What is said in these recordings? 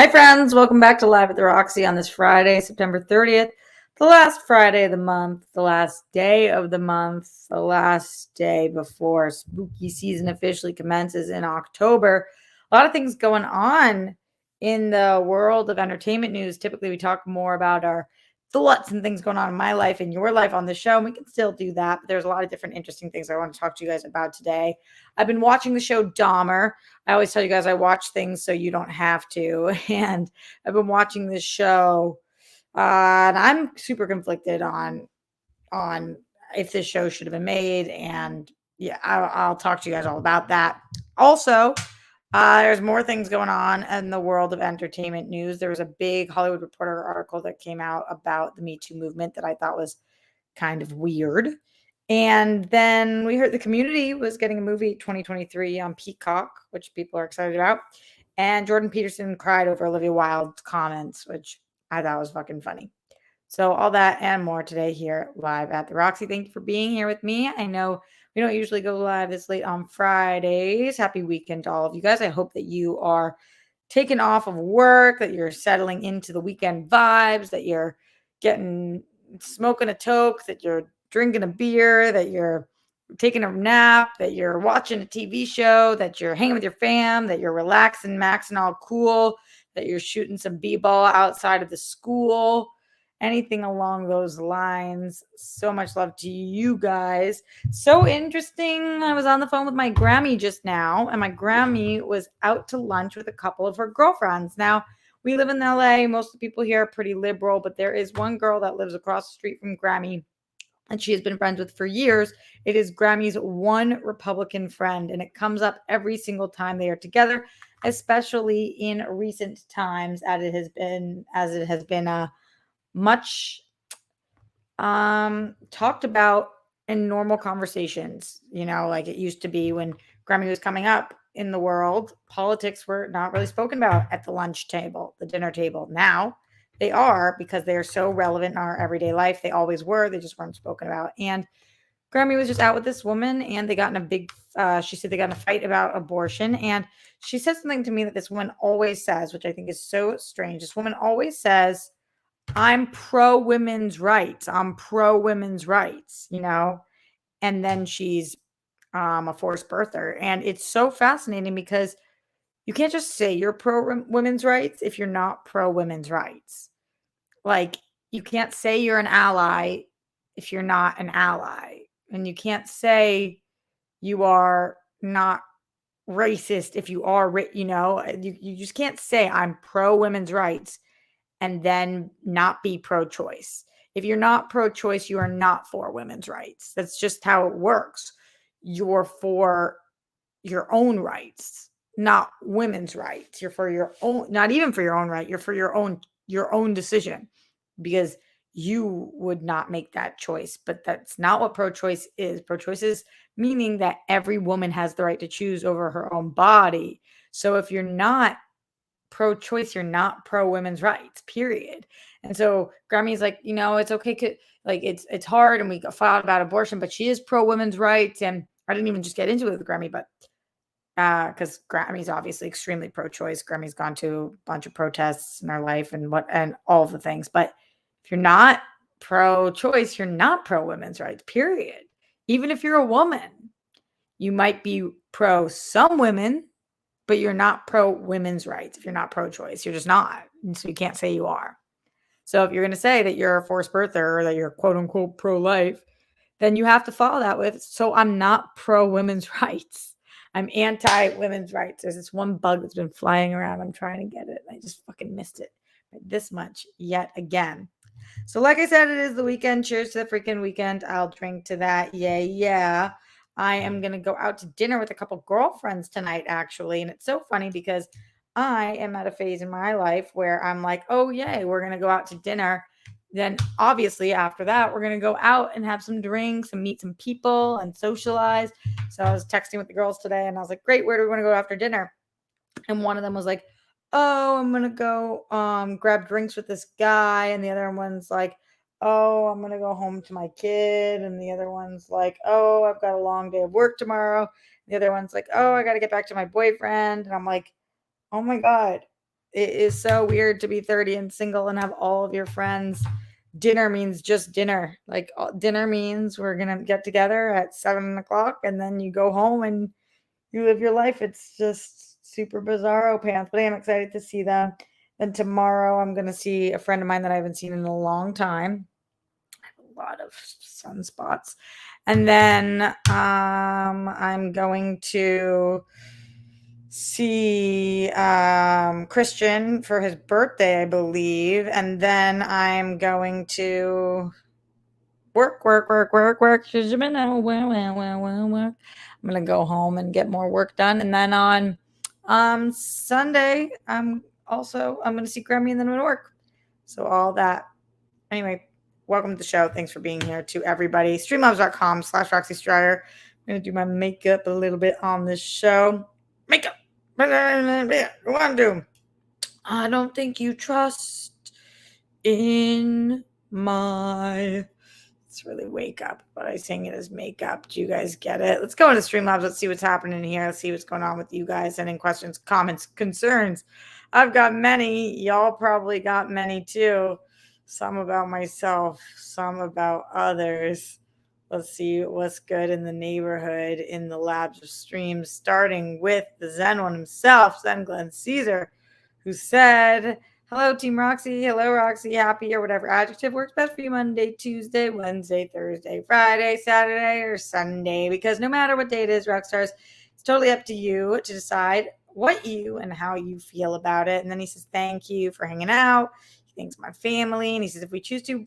friends, welcome back to Live at the Roxy on this Friday, September 30th, the last Friday of the month, the last day of the month, the last day before spooky season officially commences in October. A lot of things going on in the world of entertainment news. Typically, we talk more about our thoughts and things going on in my life and your life on the show, and we can still do that, but there's a lot of different interesting things I want to talk to you guys about today. I've been watching the show Dahmer. I always tell you guys I watch things so you don't have to. And I've been watching this show, and I'm super conflicted on if this show should have been made. And yeah, I'll talk to you guys all about that. Also, there's more things going on in the world of entertainment news. There was a big Hollywood Reporter article that came out about the Me Too movement that I thought was kind of weird. And then we heard the Community was getting a movie 2023 on Peacock, which people are excited about. And Jordan Peterson cried over Olivia Wilde's comments, which I thought was fucking funny. So all that and more today here live at the Roxy. Thank you for being here with me. I know we don't usually go live this late on Fridays. Happy weekend to all of you guys. I hope that you are taking off of work, that you're settling into the weekend vibes, that you're smoking a toke, that you're drinking a beer, that you're taking a nap, that you're watching a TV show, that you're hanging with your fam, that you're relaxing, maxing all cool, that you're shooting some b-ball outside of the school, anything along those lines. So much love to you guys. So interesting. I was on the phone with my Grammy just now, and my Grammy was out to lunch with a couple of her girlfriends. Now, we live in LA. Most of the people here are pretty liberal, but there is one girl that lives across the street from Grammy, and she has been friends with for years. It is Grammy's one Republican friend, and it comes up every single time they are together, especially in recent times, as it has been much talked about in normal conversations. Like it used to be when Grammy was coming up in the world. Politics were not really spoken about at the lunch table, the dinner table. Now they are, because they are so relevant in our everyday life. They always were. They just weren't spoken about. And Grammy was just out with this woman, and they got in a big, she said they got in a fight about abortion. And she said something to me that this woman always says, which I think is so strange. This woman always says, I'm pro women's rights. I'm pro women's rights, and then she's a forced birther. And it's so fascinating because you can't just say you're pro women's rights if you're not pro women's rights. Like, you can't say you're an ally if you're not an ally. And you can't say you are not racist if you are, you just can't say I'm pro women's rights and then not be pro-choice. If you're not pro-choice, you are not for women's rights. That's just how it works. You're for your own rights, not women's rights. You're for your own, not even for your own right. You're for your own decision, because you would not make that choice. But that's not what pro-choice is. Pro-choice is meaning that every woman has the right to choose over her own body. So if you're not pro-choice, you're not pro-women's rights, period. And so Grammy's like, it's okay. Like it's hard, and we filed about abortion, but she is pro-women's rights. And I didn't even just get into it with Grammy, but because Grammy's obviously extremely pro-choice. Grammy's gone to a bunch of protests in her life and all of the things. But if you're not pro-choice, you're not pro-women's rights, period. Even if you're a woman, you might be pro some women, but you're not pro women's rights. If you're not pro-choice, you're just not. And so you can't say you are. So if you're going to say that you're a forced birther or that you're quote unquote pro-life, then you have to follow that with, so I'm not pro women's rights. I'm anti women's rights. There's this one bug that's been flying around. I'm trying to get it. I just fucking missed it by this much yet again. So like I said, it is the weekend. Cheers to the freaking weekend. I'll drink to that. Yeah. I am going to go out to dinner with a couple girlfriends tonight, actually. And it's so funny because I am at a phase in my life where I'm like, oh, yay, we're going to go out to dinner. Then obviously after that, we're going to go out and have some drinks and meet some people and socialize. So I was texting with the girls today, and I was like, great, where do we want to go after dinner? And one of them was like, oh, I'm going to go grab drinks with this guy. And the other one's like, oh, I'm going to go home to my kid. And the other one's like, oh, I've got a long day of work tomorrow. The other one's like, oh, I got to get back to my boyfriend. And I'm like, oh my God, It is so weird to be 30 and single and have all of your friends. Dinner means just dinner. Like dinner means we're gonna get together at 7 o'clock and then you go home and you live your life. It's just super bizarro pants. But I am excited to see them. Then tomorrow I'm gonna see a friend of mine that I haven't seen in a long time. I have a lot of sunspots. And then I'm going to see Christian for his birthday, I believe. And then I'm going to work. I'm gonna go home and get more work done. And then on Sunday, I'm gonna see Grammy and then I'm gonna work. So all that. Anyway, welcome to the show. Thanks for being here to everybody. Streamlabs.com/Roxy Strider. I'm gonna do my makeup a little bit on this show. Makeup. What do you want to do? I don't think you trust in my. It's really wake up, but I sing it as makeup. Do you guys get it? Let's go into Streamlabs. Let's see what's happening here. Let's see what's going on with you guys. Sending questions, comments, concerns. I've got many. Y'all probably got many too. Some about myself, some about others. Let's see what's good in the neighborhood, in the labs of streams, starting with the Zen one himself, Zen Glenn Caesar, who said, hello, Team Roxy. Hello, Roxy. Happy or whatever adjective works best for you Monday, Tuesday, Wednesday, Thursday, Friday, Saturday, or Sunday. Because no matter what day it is, Rockstars, it's totally up to you to decide what you and how you feel about it. And then he says, thank you for hanging out. He thanks my family. And he says, if we choose to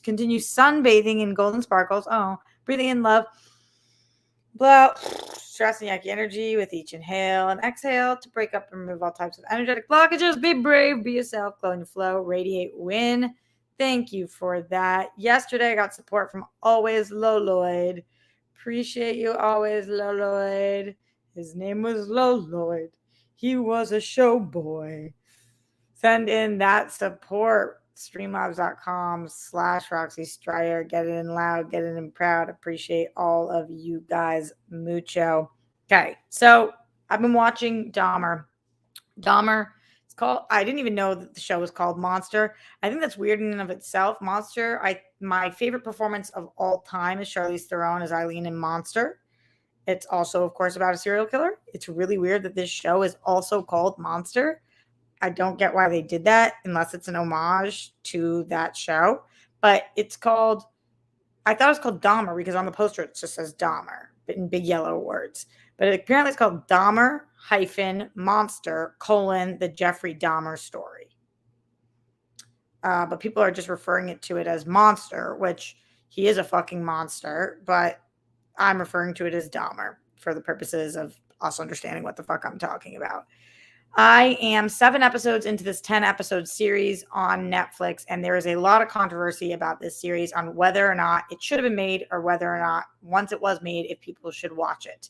continue sunbathing in golden sparkles, breathing in love, blow stress and yucky energy with each inhale and exhale to break up and remove all types of energetic blockages. Be brave, be yourself, glow in your flow, radiate, win. Thank you for that. Yesterday I got support from Always Loloid. Appreciate you, Always Loloid. His name was Loloid. He was a show boy. Send in that support. Streamlabs.com/Roxy Strider. Get it in loud, get it in proud. Appreciate all of you guys mucho. Okay, so I've been watching Dahmer. It's called, I didn't even know that the show was called Monster. I think that's weird in and of itself. Monster, my favorite performance of all time is Charlize Theron as Eileen in Monster. It's also, of course, about a serial killer. It's really weird that this show is also called Monster. I don't get why they did that unless it's an homage to that show. But it's called, I thought it was called Dahmer because on the poster it just says Dahmer, but in big yellow words. But apparently it's called Dahmer Monster, the Jeffrey Dahmer story. But people are just referring to it as Monster, which he is a fucking monster. But I'm referring to it as Dahmer for the purposes of us understanding what the fuck I'm talking about. I am 7 episodes into this 10-episode series on Netflix, and there is a lot of controversy about this series on whether or not it should have been made or whether or not, once it was made, if people should watch it.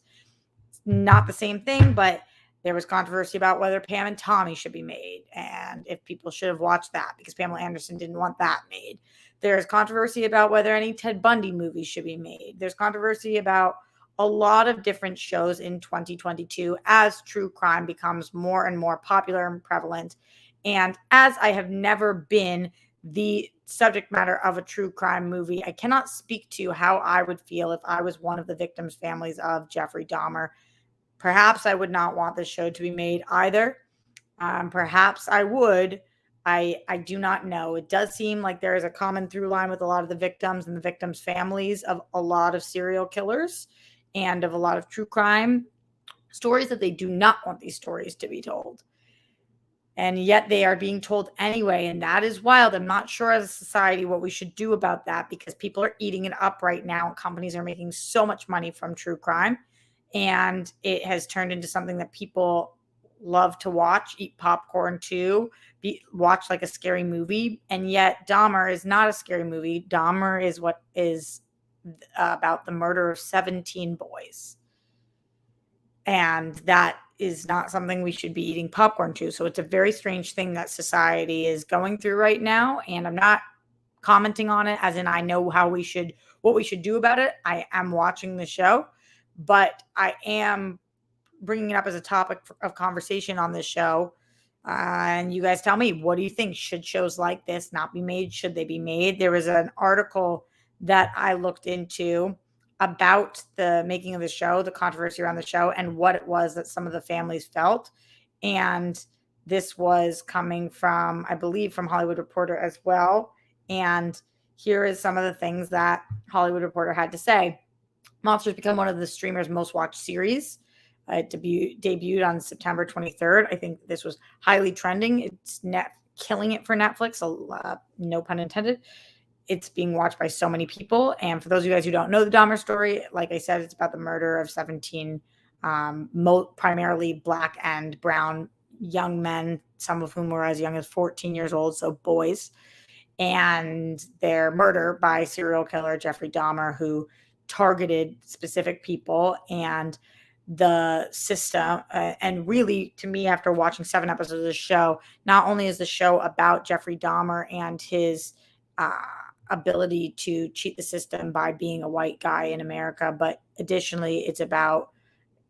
It's not the same thing, but there was controversy about whether Pam and Tommy should be made and if people should have watched that because Pamela Anderson didn't want that made. There's controversy about whether any Ted Bundy movies should be made. There's controversy about a lot of different shows in 2022 as true crime becomes more and more popular and prevalent. And as I have never been the subject matter of a true crime movie, I cannot speak to how I would feel if I was one of the victims' families of Jeffrey Dahmer. Perhaps I would not want this show to be made either. Perhaps I would. I do not know. It does seem like there is a common through line with a lot of the victims and the victims' families of a lot of serial killers and of a lot of true crime stories that they do not want these stories to be told. And yet they are being told anyway. And that is wild. I'm not sure as a society what we should do about that because people are eating it up right now. And companies are making so much money from true crime. And it has turned into something that people love to watch, eat popcorn to, watch like a scary movie. And yet Dahmer is not a scary movie. Dahmer is what is about the murder of 17 boys. And that is not something we should be eating popcorn to. So it's a very strange thing that society is going through right now. And I'm not commenting on it as in I know what we should do about it. I am watching the show, but I am bringing it up as a topic of conversation on this show And you guys tell me, what do you think? Should shows like this not be made? Should they be made? There was an article that I looked into about the making of the show, the controversy around the show, and what it was that some of the families felt. And this was coming from, I believe, from Hollywood Reporter as well. And here is some of the things that Hollywood Reporter had to say. Monsters become one of the streamers' most watched series. It debuted on September 23rd. I think this was highly trending. It's killing it for Netflix, no pun intended. It's being watched by so many people. And for those of you guys who don't know the Dahmer story, like I said, it's about the murder of 17 primarily Black and brown young men, some of whom were as young as 14 years old, so boys, and their murder by serial killer Jeffrey Dahmer, who targeted specific people and the system. And really, to me, after watching 7 episodes of the show, not only is the show about Jeffrey Dahmer and his ability to cheat the system by being a white guy in America, but additionally, it's about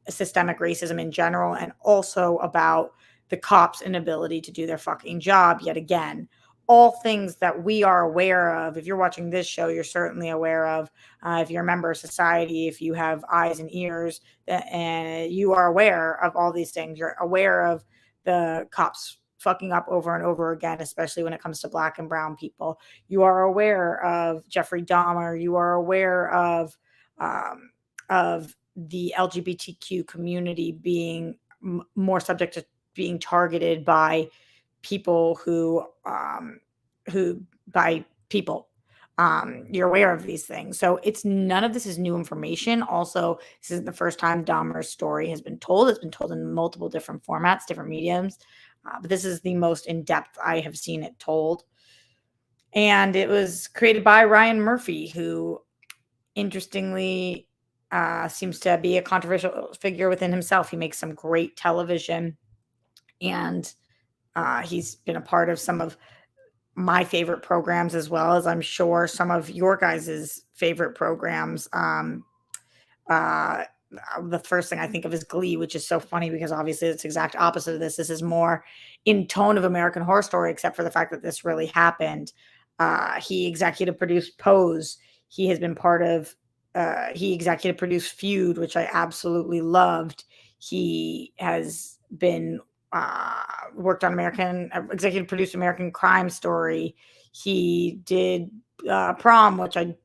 systemic racism in general, and also about the cops' inability to do their fucking job yet again. All things that we are aware of. If you're watching this show, you're certainly aware of. If you're a member of society, if you have eyes and ears, and you are aware of all these things. You're aware of the cops fucking up over and over again, especially when it comes to Black and brown people. You are aware of Jeffrey Dahmer. You are aware of the LGBTQ community being more subject to being targeted by people who by people. You're aware of these things. So it's none of this is new information. Also, this isn't the first time Dahmer's story has been told. It's been told in multiple different formats, different mediums. But this is the most in-depth I have seen it told. And it was created by Ryan Murphy, who interestingly seems to be a controversial figure within himself. He makes some great television, and he's been a part of some of my favorite programs, as well as I'm sure some of your guys' favorite programs. The first thing I think of is Glee, which is so funny because obviously it's the exact opposite of this. This is more in tone of American Horror Story, except for the fact that this really happened. He executive produced Pose. He has been part of, he executive produced Feud, which I absolutely loved. He has been worked on executive produced American Crime Story. He did Prom, which I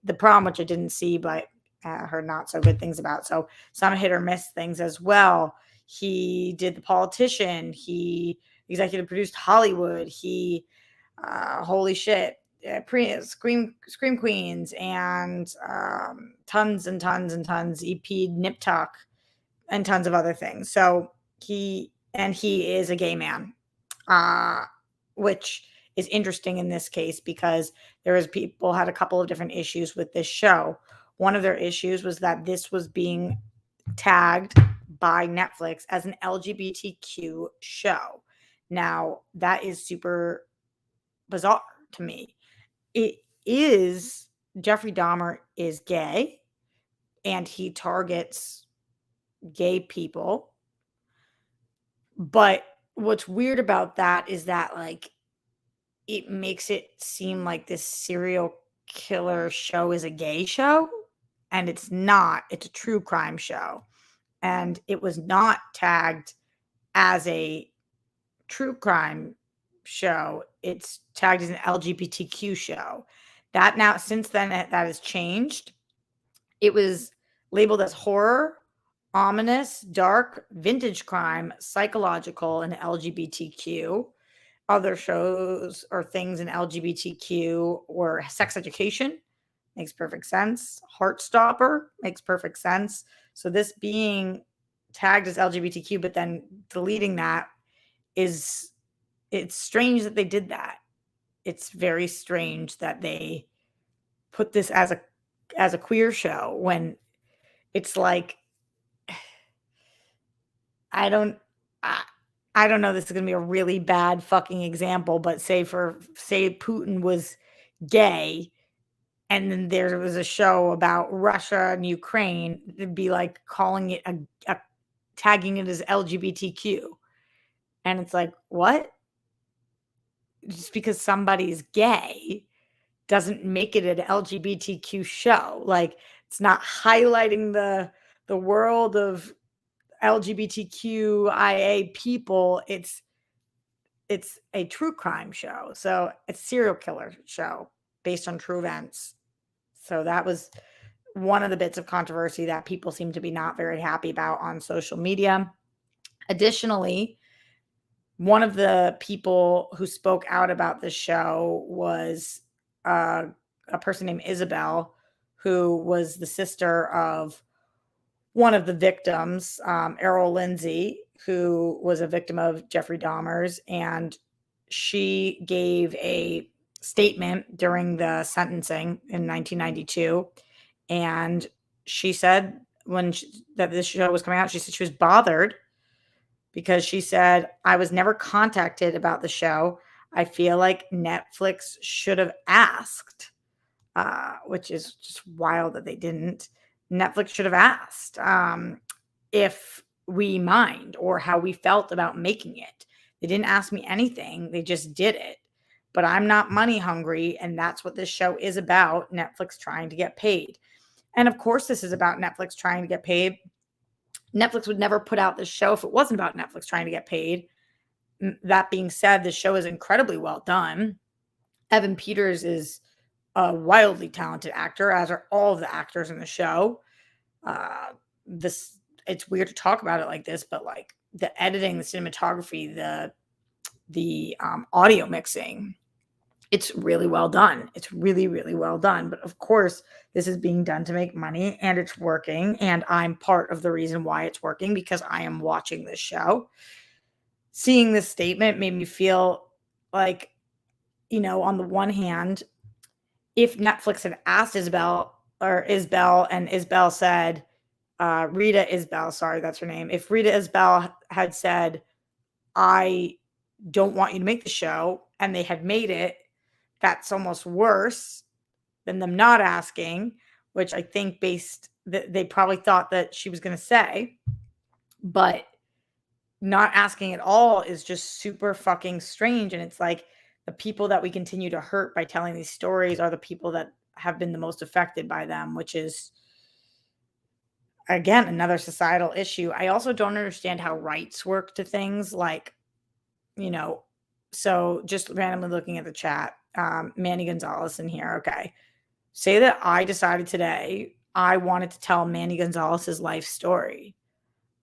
didn't see, but heard not so good things about. So some hit or miss things as well. He did The Politician. He executive produced Hollywood. He holy shit, Scream Queens, and tons and tons and tons. EP Nip Tuck and tons of other things. So he is a gay man, which is interesting in this case because people had a couple of different issues with this show. One of their issues was that this was being tagged by Netflix as an LGBTQ show. Now, that is super bizarre to me. It is, Jeffrey Dahmer is gay and he targets gay people. But what's weird about that is that, like, it makes it seem like this serial killer show is a gay show, and it's not. It's a true crime show, and it was not tagged as a true crime show. It's tagged as an LGBTQ show. That now, since then, that has changed. It was labeled as horror, ominous, dark, vintage crime, psychological, and LGBTQ. Other shows or things in LGBTQ were Sex Education, makes perfect sense. Heartstopper makes perfect sense. So this being tagged as LGBTQ, but then deleting that it's strange that they did that. It's very strange that they put this as a queer show when it's like, I don't know, this is gonna be a really bad fucking example, but say Putin was gay and then there was a show about Russia and Ukraine, it'd be like calling it tagging it as LGBTQ. And it's like, what? just because somebody's gay doesn't make it an LGBTQ show. Like, it's not highlighting the world of LGBTQIA people. It's a true crime show. So it's a serial killer show based on true events. So that was one of the bits of controversy that people seem to be not very happy about on social media. Additionally, one of the people who spoke out about this show was a person named Isabel, who was the sister of one of the victims, Errol Lindsay, who was a victim of Jeffrey Dahmer's. And she gave a statement during the sentencing in 1992. And she said that this show was coming out, she said she was bothered because she said, I was never contacted about the show. I feel like Netflix should have asked, which is just wild that they didn't. Netflix should have asked if we mind or how we felt about making it. They didn't ask me anything. They just did it. But I'm not money hungry, and that's what this show is about, Netflix trying to get paid. And of course, this is about Netflix trying to get paid. Netflix would never put out this show if it wasn't about Netflix trying to get paid. That being said, the show is incredibly well done. Evan Peters is a wildly talented actor, as are all of the actors in the show. It's weird to talk about it like this, but like the editing, the cinematography, the audio mixing, it's really well done. It's really, really well done. But of course, this is being done to make money, and it's working. And I'm part of the reason why it's working because I am watching this show. Seeing this statement made me feel like, on the one hand, if Netflix had asked Isabel, and Isabel said, Rita Isbell, sorry, that's her name. If Rita Isbell had said, I don't want you to make the show, and they had made it, that's almost worse than them not asking, which I think they probably thought that she was going to say, but not asking at all is just super fucking strange. And it's like the people that we continue to hurt by telling these stories are the people that have been the most affected by them, which is, again, another societal issue. I also don't understand how rights work to things like, so just randomly looking at the chat, Manny Gonzalez in here. Okay. Say that I decided today I wanted to tell Manny Gonzalez's life story.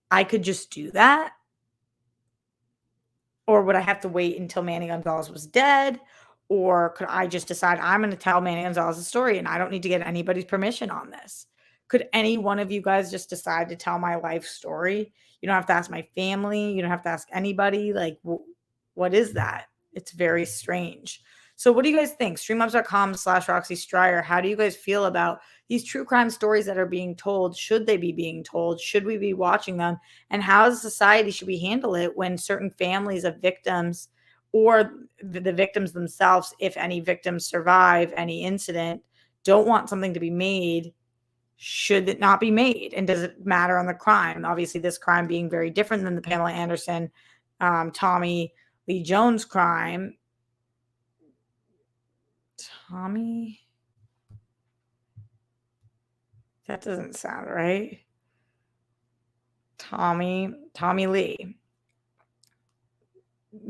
I could just do that. Or would I have to wait until Manny Gonzalez was dead? Or could I just decide I'm going to tell Manny Gonzalez's story and I don't need to get anybody's permission on this? Could any one of you guys just decide to tell my life story? You don't have to ask my family. You don't have to ask anybody. Like, what is that? It's very strange. So what do you guys think? Streamlabs.com/Roxy Stryer. How do you guys feel about these true crime stories that are being told? Should they be being told? Should we be watching them? And how as a society should we handle it when certain families of victims or the victims themselves, if any victims survive any incident, don't want something to be made? Should it not be made? And does it matter on the crime? Obviously, this crime being very different than the Pamela Anderson, Tommy Lee Jones crime. Tommy? That doesn't sound right. Tommy Lee.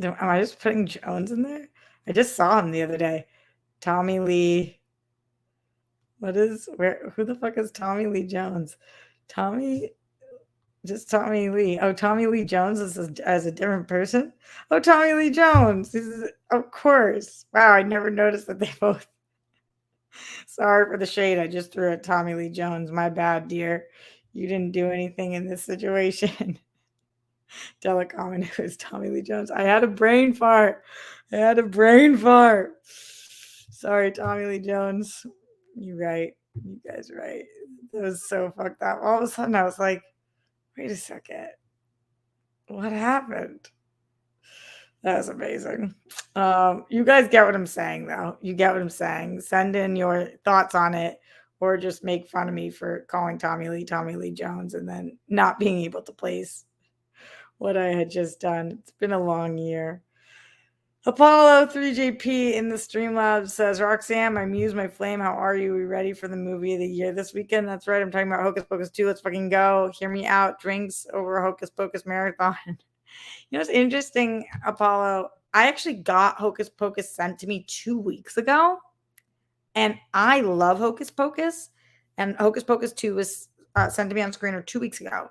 Am I just putting Jones in there? I just saw him the other day. Tommy Lee. Who the fuck is Tommy Lee Jones? Tommy Lee. Oh, Tommy Lee Jones as a different person? Oh, Tommy Lee Jones. Of course. Wow, I never noticed that they both. Sorry for the shade I just threw at Tommy Lee Jones. My bad, dear. You didn't do anything in this situation. Telecom, it was Tommy Lee Jones. I had a brain fart. Sorry, Tommy Lee Jones. You're right. You guys are right. That was so fucked up. All of a sudden, I was like, wait a second. What happened? That was amazing. You guys get what I'm saying, though. You get what I'm saying. Send in your thoughts on it, or just make fun of me for calling Tommy Lee Jones, and then not being able to place what I had just done. It's been a long year. Apollo 3JP in the Streamlabs says, Roxanne, my muse, my flame, how are you? We ready for the movie of the year this weekend? That's right. I'm talking about Hocus Pocus 2. Let's fucking go. Hear me out. Drinks over Hocus Pocus marathon. You know what's interesting, Apollo? I actually got Hocus Pocus sent to me 2 weeks ago. And I love Hocus Pocus. And Hocus Pocus 2 was sent to me on screener 2 weeks ago.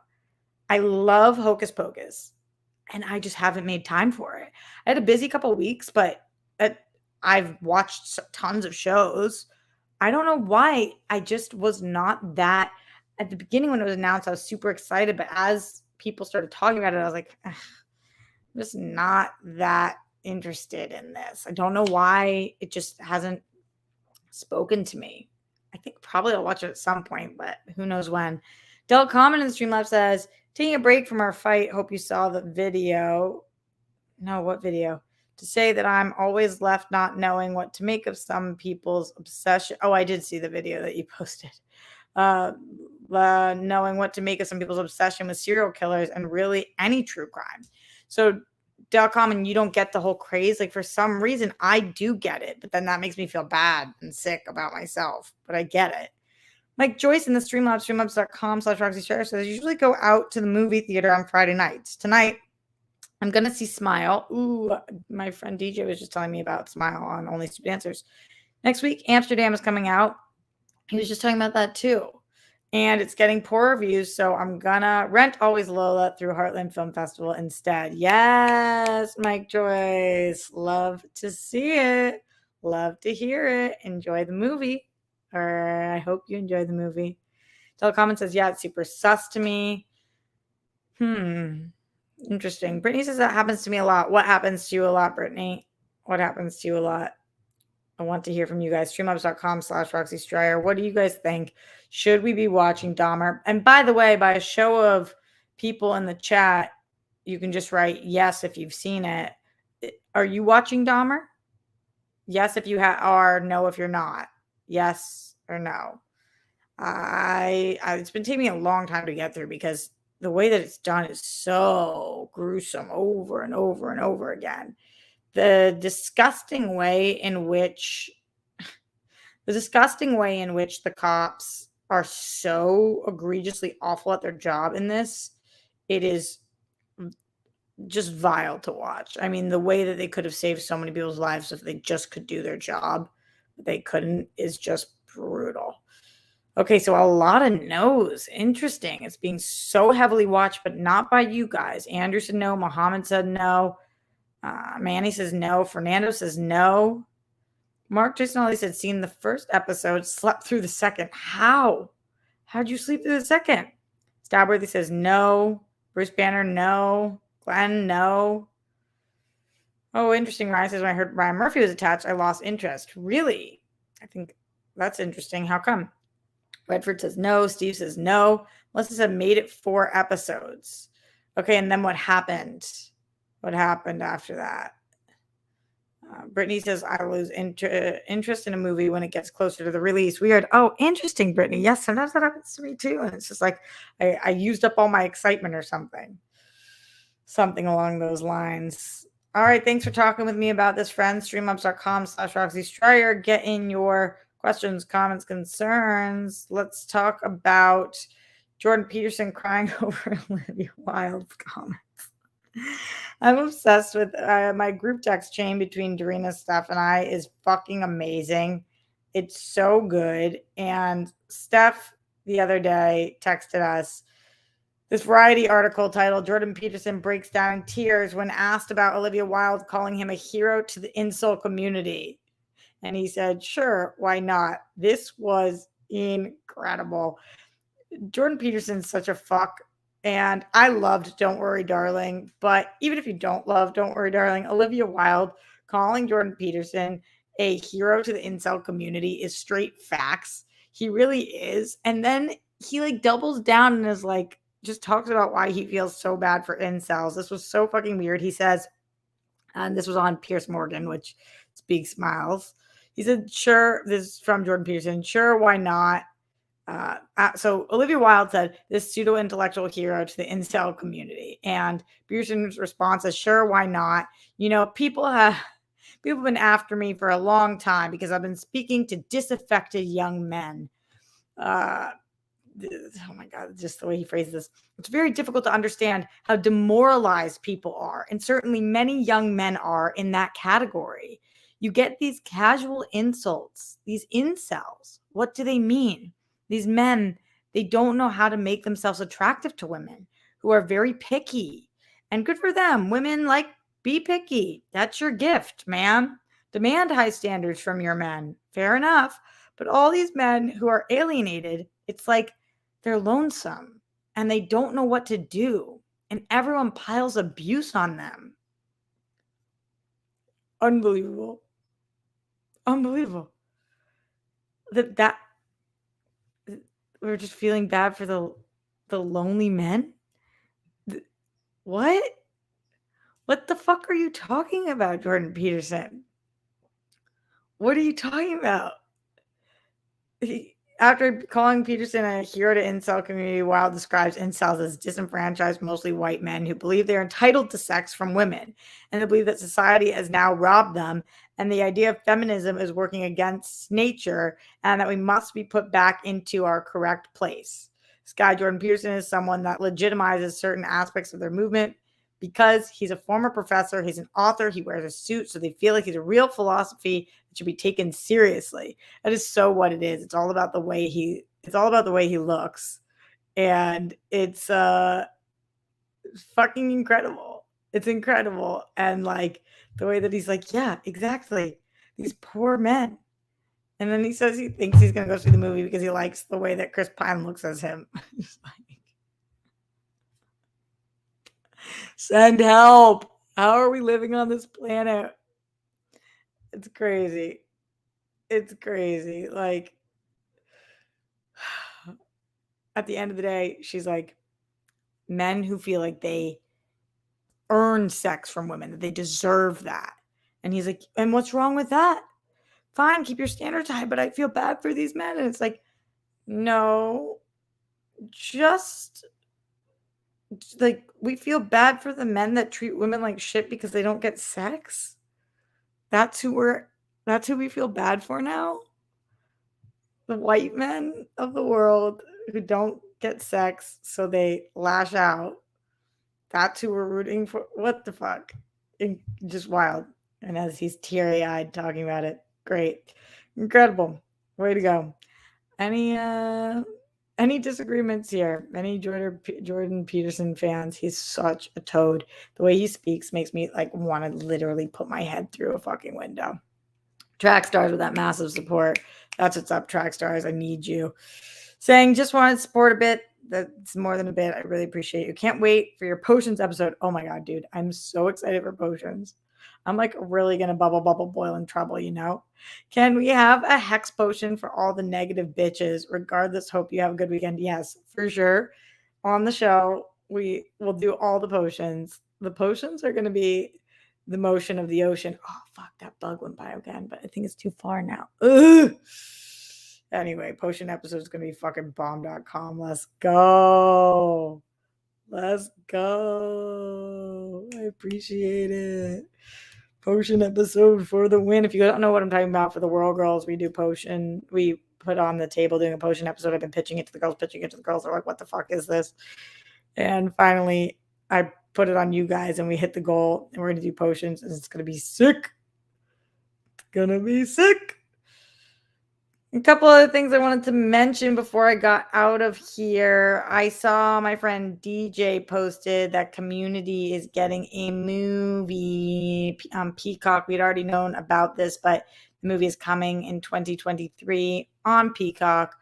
I love Hocus Pocus. And I just haven't made time for it. I had a busy couple of weeks, but I've watched tons of shows. I don't know why. I just was not that. At the beginning when it was announced, I was super excited. But as people started talking about it, I was like, I'm just not that interested in this. I don't know why. It just hasn't spoken to me. I think probably I'll watch it at some point, but who knows when. Del Common in the Streamlabs says, taking a break from our fight. Hope you saw the video. No, what video? To say that I'm always left not knowing what to make of some people's obsession. Oh, I did see the video that you posted. Knowing what to make of some people's obsession with serial killers and really any true crime. So, Del Common, you don't get the whole craze. Like, for some reason, I do get it, but then that makes me feel bad and sick about myself. But I get it. Mike Joyce in the Streamlabs, streamlabs.com/Roxy Share says, I usually go out to the movie theater on Friday nights. Tonight, I'm going to see Smile. Ooh, my friend DJ was just telling me about Smile on Only Stupid Answers. Next week, Amsterdam is coming out. He was just talking about that too. And it's getting poor reviews, so I'm going to rent Always Lola through Heartland Film Festival instead. Yes, Mike Joyce. Love to see it. Love to hear it. Enjoy the movie. Or I hope you enjoy the movie. Telecommon says, yeah, it's super sus to me. Interesting. Brittany says that happens to me a lot. What happens to you a lot, Brittany? What happens to you a lot? I want to hear from you guys. Streamlabs.com/Roxy Stryer. What do you guys think? Should we be watching Dahmer? And by the way, by a show of people in the chat, you can just write yes if you've seen it. Are you watching Dahmer? Yes if you are, no if you're not. Yes or no? It's been taking me a long time to get through because the way that it's done is so gruesome over and over and over again. The disgusting way in which the cops are so egregiously awful at their job in this, it is just vile to watch. I mean, the way that they could have saved so many people's lives if they just could do their job, but they couldn't, is just brutal. Okay, so a lot of no's. Interesting. It's being so heavily watched, but not by you guys. Andrew said no. Muhammad said no. Manny says no. Fernando says no. Mark Jason Ali said, seen the first episode, slept through the second. How? How'd you sleep through the second? Stabworthy says no. Bruce Banner, no. Glenn, no. Oh, interesting. Ryan says, when I heard Ryan Murphy was attached, I lost interest. Really? I think that's interesting. How come? Redford says no. Steve says no. Melissa said made it 4 episodes. Okay, and then what happened? What happened after that? Brittany says I lose interest in a movie when it gets closer to the release. Weird. Oh, interesting, Brittany. Yes, sometimes that happens to me too. And it's just like I used up all my excitement or something. Something along those lines. All right, thanks for talking with me about this, friends. Streamlabs.com/Roxy Stryer. Get in your questions, comments, concerns. Let's talk about Jordan Peterson crying over Olivia Wilde's comments. I'm obsessed with my group text chain between Dorina, Steph, and I is fucking amazing. It's so good. And Steph the other day texted us this Variety article titled Jordan Peterson breaks down in tears when asked about Olivia Wilde calling him a hero to the incel community. And he said, sure, why not? This was incredible. Jordan Peterson's such a fuck. And I loved Don't Worry, Darling. But even if you don't love Don't Worry, Darling, Olivia Wilde calling Jordan Peterson a hero to the incel community is straight facts. He really is. And then he like doubles down and is like, just talks about why he feels so bad for incels. This was so fucking weird. He says, and this was on Piers Morgan, which speaks smiles. He said, sure, this is from Jordan Peterson. Sure, why not? So Olivia Wilde said, this pseudo-intellectual hero to the incel community. And Peterson's response is, sure, why not? You know, people have People have been after me for a long time because I've been speaking to disaffected young men. Oh my God, just the way he phrases this. It's very difficult to understand how demoralized people are. And certainly many young men are in that category. You get these casual insults, these incels. What do they mean? These men, they don't know how to make themselves attractive to women who are very picky. And good for them. Women, like, be picky. That's your gift, man. Demand high standards from your men. Fair enough. But all these men who are alienated, it's like they're lonesome and they don't know what to do. And everyone piles abuse on them. Unbelievable. Unbelievable. That we're just feeling bad for the lonely men. What? What the fuck are you talking about, Jordan Peterson? What are you talking about? After calling Peterson a hero to incel community, Wild describes incels as disenfranchised, mostly white men who believe they're entitled to sex from women, and they believe that society has now robbed them, and the idea of feminism is working against nature, and that we must be put back into our correct place. Sky Jordan Peterson is someone that legitimizes certain aspects of their movement because he's a former professor, he's an author, he wears a suit, so they feel like he's a real philosophy that should be taken seriously. That is so what it is. It's all about the way he looks. And it's fucking incredible. It's incredible. And like the way that he's like, yeah, exactly. These poor men. And then he says he thinks he's gonna go see the movie because he likes the way that Chris Pine looks as him. Send help. How are we living on this planet? It's crazy. It's crazy. Like, at the end of the day, she's like, men who feel like they earn sex from women, that they deserve that. And he's like, and what's wrong with that? Fine, keep your standards high, but I feel bad for these men. And it's like, no, just like we feel bad for the men that treat women like shit because they don't get sex. That's who we feel bad for now. The white men of the world who don't get sex, so they lash out. That's who we're rooting for. What the fuck? Just wild. And as he's teary-eyed talking about it, great, incredible, way to go. Any disagreements here? Any Jordan Peterson fans? He's such a toad. The way he speaks makes me like want to literally put my head through a fucking window. Track stars with that massive support. That's what's up, track stars. I need you. Saying just wanted to support a bit. That's more than a bit. I really appreciate you. Can't wait for your potions episode. Oh my God, dude. I'm so excited for potions. I'm like really going to bubble, boil in trouble, you know? Can we have a hex potion for all the negative bitches? Regardless, hope you have a good weekend. Yes, for sure. On the show, we will do all the potions. The potions are going to be the motion of the ocean. Oh, fuck, that bug went by again, but I think it's too far now. Ugh. Anyway, potion episode is going to be fucking bomb.com. Let's go. Let's go. I appreciate it. Potion episode for the win. If you don't know what I'm talking about, for the World Girls, we do potion. We put on the table doing a potion episode. I've been pitching it to the girls. They're like, what the fuck is this? And finally, I put it on you guys and we hit the goal and we're going to do potions and it's going to be sick. It's going to be sick. A couple other things I wanted to mention before I got out of here. I saw my friend DJ posted that Community is getting a movie on Peacock. We'd already known about this, but the movie is coming in 2023 on Peacock.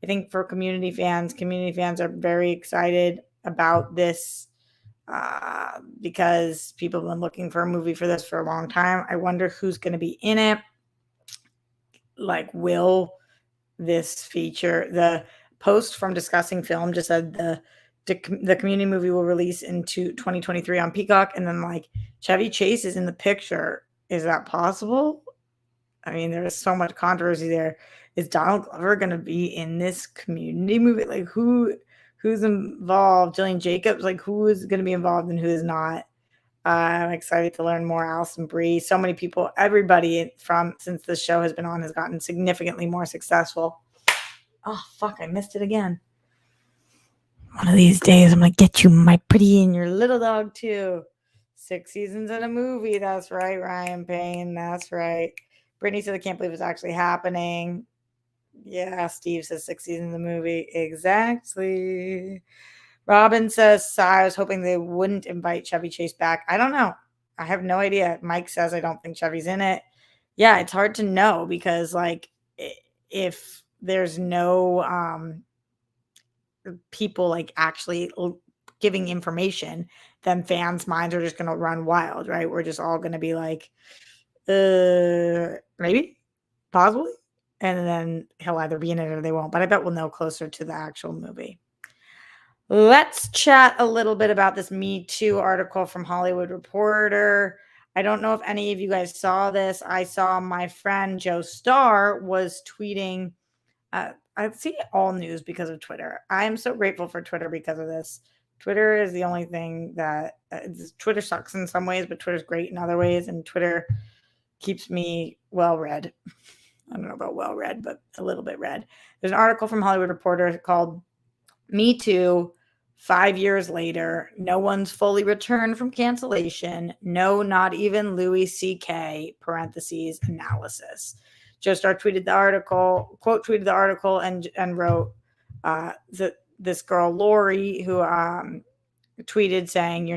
I think for Community fans are very excited about this because people have been looking for a movie for this for a long time. I wonder who's going to be in it. Like, will this feature? The post from Discussing Film just said the Community movie will release into 2023 on Peacock, and then like Chevy Chase is in the picture. Is that possible? I mean, there's so much controversy there. Is Donald Glover going to be in this Community movie? Like, who's involved? Jillian Jacobs? Like, who is going to be involved and who is not? I'm excited to learn more. Allison Brie. So many people, everybody from since this show has been on has gotten significantly more successful. Oh, fuck, I missed it again. One of these days, I'm going to get you, my pretty, and your little dog, too. 6 seasons in a movie. That's right, Ryan Payne. That's right. Brittany said, I can't believe it's actually happening. Yeah, Steve says 6 seasons in the movie. Exactly. Robin says, I was hoping they wouldn't invite Chevy Chase back. I don't know. I have no idea. Mike says, I don't think Chevy's in it. Yeah, it's hard to know because, like, if there's no people like actually giving information, then fans' minds are just going to run wild, right? We're just all going to be like, maybe, possibly. And then he'll either be in it or they won't. But I bet we'll know closer to the actual movie. Let's chat a little bit about this Me Too article from Hollywood Reporter. I don't know if any of you guys saw this. I saw my friend Joe Starr was tweeting. I see all news because of Twitter. I am so grateful for Twitter because of this. Twitter is the only thing that Twitter sucks in some ways, but Twitter's great in other ways. And Twitter keeps me well read. I don't know about well read, but a little bit read. There's an article from Hollywood Reporter called Me Too, 5 years later, no one's fully returned from cancellation. No, not even Louis C.K. (parentheses analysis). Joe Star tweeted the article, quote tweeted the article, and wrote that this girl Lori, who tweeted saying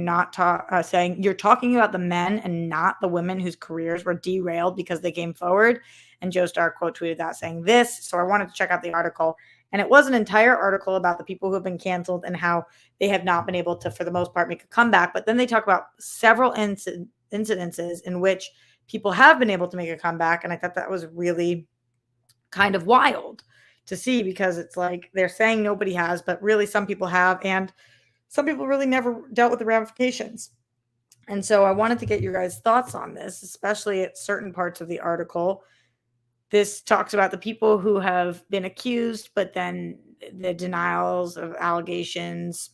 saying you're talking about the men and not the women whose careers were derailed because they came forward. And Joe Star quote tweeted that saying this. So I wanted to check out the article. And it was an entire article about the people who have been canceled and how they have not been able to, for the most part, make a comeback. But then they talk about several incidences in which people have been able to make a comeback. And I thought that was really kind of wild to see because it's like they're saying nobody has, but really some people have. And some people really never dealt with the ramifications. And so I wanted to get your guys' thoughts on this, especially at certain parts of the article. This talks about the people who have been accused, but then the denials of allegations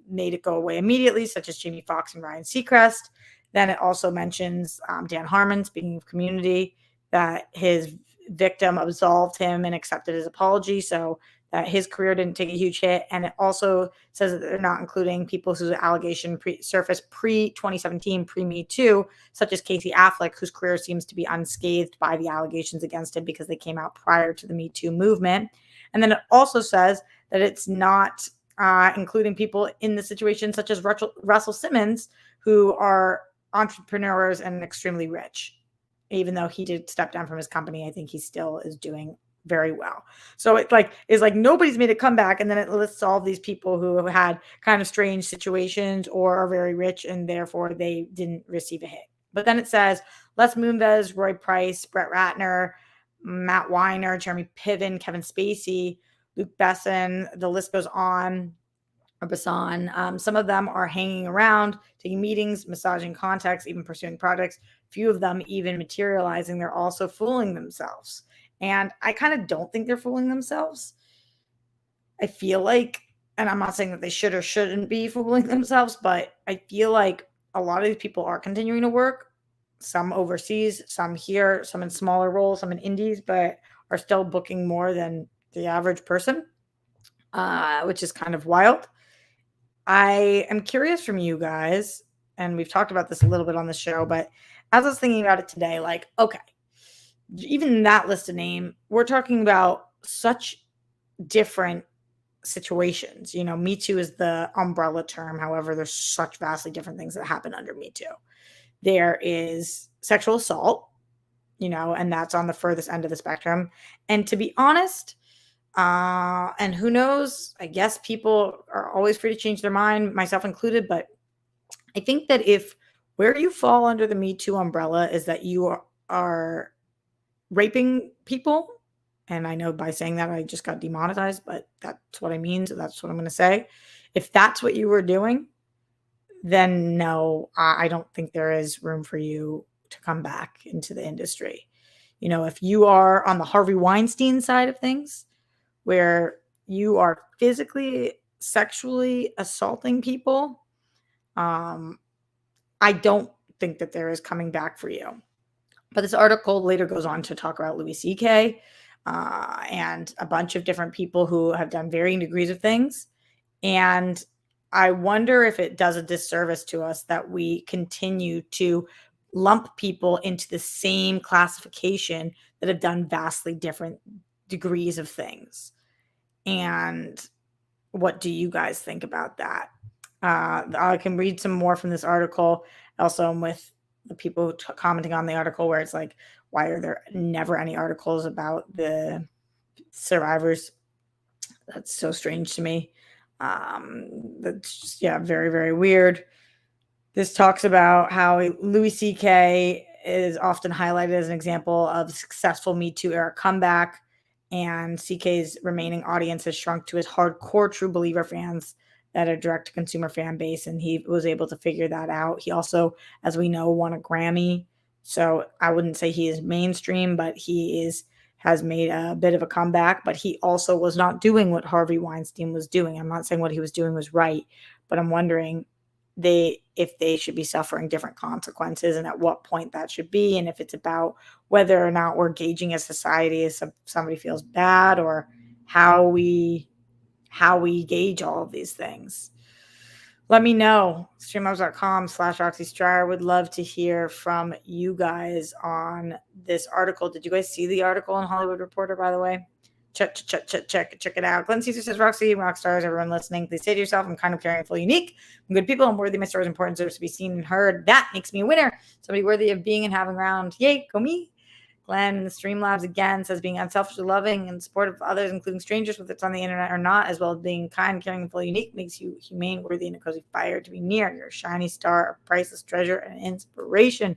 made it go away immediately, such as Jamie Foxx and Ryan Seacrest. Then it also mentions Dan Harmon, speaking of Community, that his victim absolved him and accepted his apology. So that his career didn't take a huge hit. And it also says that they're not including people whose allegation surfaced pre-2017, pre-Me Too, such as Casey Affleck, whose career seems to be unscathed by the allegations against him because they came out prior to the Me Too movement. And then it also says that it's not including people in the situation such as Russell Simmons, who are entrepreneurs and extremely rich. Even though he did step down from his company, I think he still is doing very well. So it's like nobody's made a comeback, and then it lists all these people who have had kind of strange situations or are very rich and therefore they didn't receive a hit. But then it says Les Moonves, Roy Price, Brett Ratner, Matt Weiner, Jeremy Piven, Kevin Spacey, Luke Besson, the list goes on. Or Bassan. Some of them are hanging around, taking meetings, massaging contacts, even pursuing projects. Few of them even materializing. They're also fooling themselves. And I kind of don't think they're fooling themselves. I feel like, and I'm not saying that they should or shouldn't be fooling themselves, but I feel like a lot of these people are continuing to work. Some overseas, some here, some in smaller roles, some in indies, but are still booking more than the average person, which is kind of wild. I am curious from you guys, and we've talked about this a little bit on the show, but as I was thinking about it today, like, okay, even that list of name, we're talking about such different situations. You know, Me Too is the umbrella term. However, there's such vastly different things that happen under Me Too. There is sexual assault, you know, and that's on the furthest end of the spectrum. And to be honest, and who knows, I guess people are always free to change their mind, myself included. But I think that if where you fall under the Me Too umbrella is that you are raping people, and I know by saying that I just got demonetized, but that's what I mean. So that's what I'm going to say. If that's what you were doing, then no, I don't think there is room for you to come back into the industry. You know, if you are on the Harvey Weinstein side of things, where you are physically, sexually assaulting people, I I don't think that there is coming back for you. But this article later goes on to talk about Louis C.K. And a bunch of different people who have done varying degrees of things. And I wonder if it does a disservice to us that we continue to lump people into the same classification that have done vastly different degrees of things. And what do you guys think about that? I can read some more from this article. Also, I'm with the people commenting on the article where it's like, why are there never any articles about the survivors? That's so strange to me. That's just, very, very weird. This talks about how Louis C.K. is often highlighted as an example of successful Me Too era comeback, and CK's remaining audience has shrunk to his hardcore true believer fans that are direct-to-consumer fan base, and he was able to figure that out. He also, as we know, won a Grammy, so I wouldn't say he is mainstream, but he has made a bit of a comeback, but he also was not doing what Harvey Weinstein was doing. I'm not saying what he was doing was right, but I'm wondering if they should be suffering different consequences and at what point that should be, and if it's about whether or not we're gauging a society as somebody feels bad, or how we gauge all of these things. Let me know. Streamlabs.com/Roxy Stryer. Would love to hear from you guys on this article. Did you guys see the article in Hollywood Reporter, by the way? Check it out. Glenn Caesar says, Roxy, rock stars, everyone listening, please say to yourself, I'm kind of caring, full, unique. I'm good people. I'm worthy. My story is important, deserves to be seen and heard. That makes me a winner. Somebody worthy of being and having around. Yay, go me. Glenn in the Streamlabs again says, being unselfishly loving and supportive of others, including strangers, whether it's on the internet or not, as well as being kind, caring, and fully unique, makes you humane, worthy, and a cozy fire to be near. You're a shiny star, a priceless treasure, and an inspiration.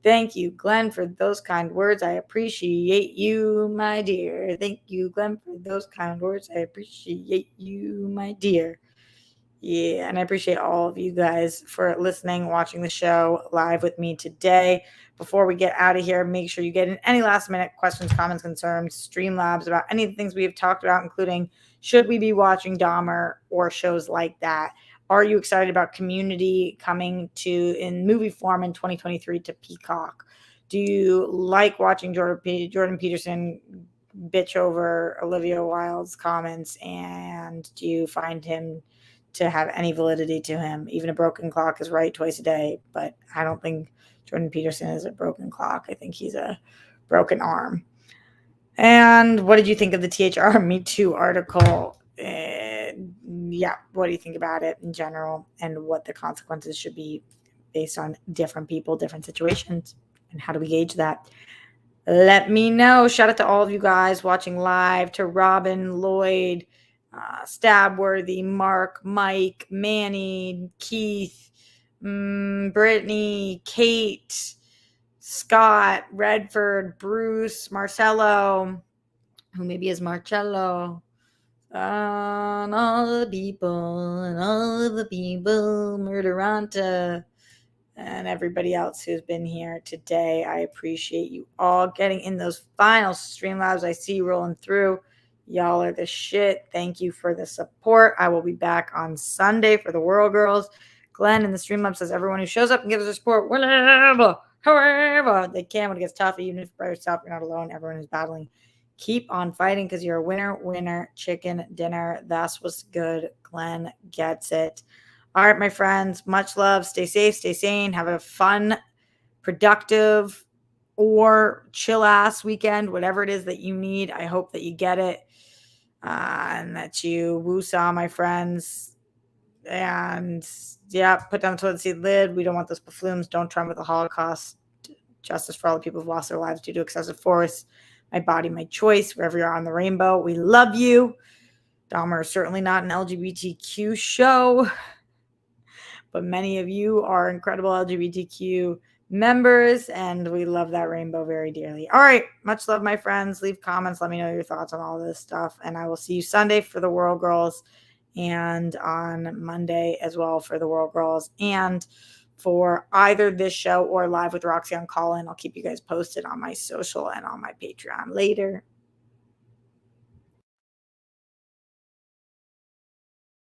Thank you, Glenn, for those kind words. I appreciate you, my dear. Thank you, Glenn, for those kind words. I appreciate you, my dear. Yeah, and I appreciate all of you guys for listening, watching the show live with me today. Before we get out of here, make sure you get in any last-minute questions, comments, concerns, Streamlabs about any of the things we have talked about, including should we be watching Dahmer or shows like that? Are you excited about Community coming in movie form in 2023 to Peacock? Do you like watching Jordan Peterson bitch over Olivia Wilde's comments? And do you find him to have any validity to him? Even a broken clock is right twice a day, but I don't think Jordan Peterson is a broken clock. I think he's a broken arm. And what did you think of the THR Me Too article? What do you think about it in general, and what the consequences should be based on different people, different situations, and how do we gauge that? Let me know. Shout out to all of you guys watching live, to Robin, Lloyd, Stabworthy, Mark, Mike, Manny, Keith, Brittany, Kate, Scott, Redford, Bruce, Marcello, who maybe is Marcello, and all the people, Murderanta, and everybody else who's been here today. I appreciate you all getting in those final Streamlabs. I see you rolling through. Y'all are the shit. Thank you for the support. I will be back on Sunday for the World Girls. Glenn in the Streamlabs says, everyone who shows up and gives their support whenever, however they can when it gets tough, even if by yourself, you're not alone. Everyone who's battling, keep on fighting, because you're a winner, chicken dinner. That's what's good. Glenn gets it. All right, my friends, much love. Stay safe, stay sane. Have a fun, productive, or chill-ass weekend, whatever it is that you need. I hope that you get it, and that you woosah, my friends. And, put down the toilet seat lid. We don't want those buffoons. Don't try with the Holocaust. Justice for all the people who've lost their lives due to excessive force. My body, my choice. Wherever you're on the rainbow, we love you. Dahmer is certainly not an LGBTQ show, but many of you are incredible LGBTQ members, and we love that rainbow very dearly. All right. Much love, my friends. Leave comments. Let me know your thoughts on all this stuff, and I will see you Sunday for the World Girls, and on Monday as well for the World Girls, and for either this show or Live with Roxy on Call-In. I'll keep you guys posted on my social and on my Patreon later.